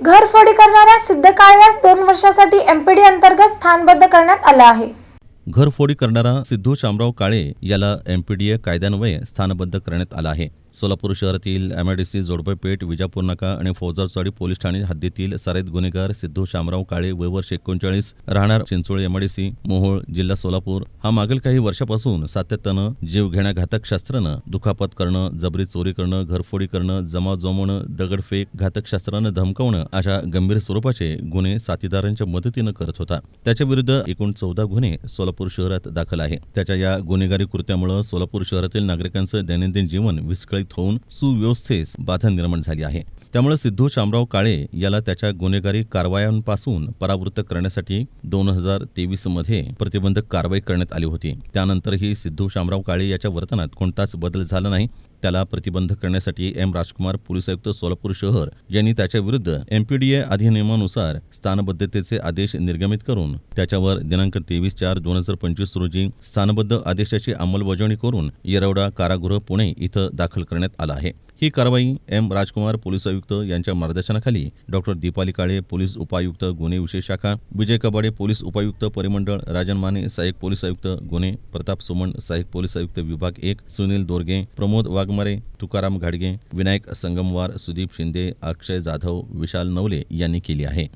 घरफोडी करणाऱ्या सिद्ध काळ्यास 2 वर्षासाठी एमपीडी अंतर्गत स्थानबद्ध करण्यात आलं आहे। घरफोडी करणारा सिद्धू शामराव काळे याला एमपीडीए कायद्यान्वये स्थानबद्ध करण्यात आला आहे। सोलापूर शहरातील एमआयडीसी जोडपे पेठ, विजापूर नाका आणि फौजदारवाडी पोलीस ठाणे हद्दीतील सराईत गुन्हेगार सिद्धू शामराव काळे वय वर्ष 39 राहणार चिंचोळी एमआयडीसी मोहोळ जिल्हा सोलापूर हा मागील काही वर्षापासून सातत्यानं जीवघेण्याघातक शस्त्रानं दुखापत करणं, जबरी चोरी करणं, घरफोडी करणं, जमाव जमवणं, दगडफेक, घातक शस्त्रानं धमकावणं अशा गंभीर स्वरूपाचे गुन्हे साथीदारांच्या मदतीनं करत होता। त्याच्या विरुद्ध एकूण 14 गुन्हे सोलापूर शहरात दाखल आहे। त्याच्या या गुन्हेगारी कृत्यामुळे सोलापूर शहरातील नागरिकांचं दैनंदिन जीवन विस्कळीत होऊन सुव्यवस्थेस बाधा निर्माण झाली आहे। त्यामुळे सिद्धू शामराव काळे याला त्याच्या गुन्हेगारी कारवायांपासून परावृत्त करण्यासाठी 2023 मध्ये प्रतिबंधक कारवाई करण्यात आली होती। त्यानंतरही सिद्धू शामराव काळे याच्या वर्तनात कोणताच बदल झाला नाही। त्याला प्रतिबंध करण्यासाठी एम राजकुमार पोलीस आयुक्त सोलापूर शहर यांनी त्याच्या विरुद्ध एमपीडीए अधिनियमानुसार स्थानबद्धतेचे आदेश निर्गमित करून त्याच्यावर दिनांक 23/4/2025 रोजी स्थानबद्ध आदेशाची अंमलबजावणी करून येरवडा कारागृह पुणे इथं दाखल करण्यात आला आहे। ही कारवाई एम राजकुमार पोलीस आयुक्त यांच्या मार्गदर्शनाखाली डॉक्टर दीपाली काळे पोलीस उपायुक्त गुन्हे विशेष शाखा, विजय कबाडे पोलीस उपायुक्त परिमंडळ, राजन माने सहाय्यक पोलीस आयुक्त गुन्हे, प्रताप सुमन सहाय्यक पोलीस आयुक्त विभाग 1, सुनील दोरगे, प्रमोद वाघमारे, तुकाराम घाडगे, विनायक संगमवार, सुदीप शिंदे, अक्षय जाधव, विशाल नवले यांनी केली आहे।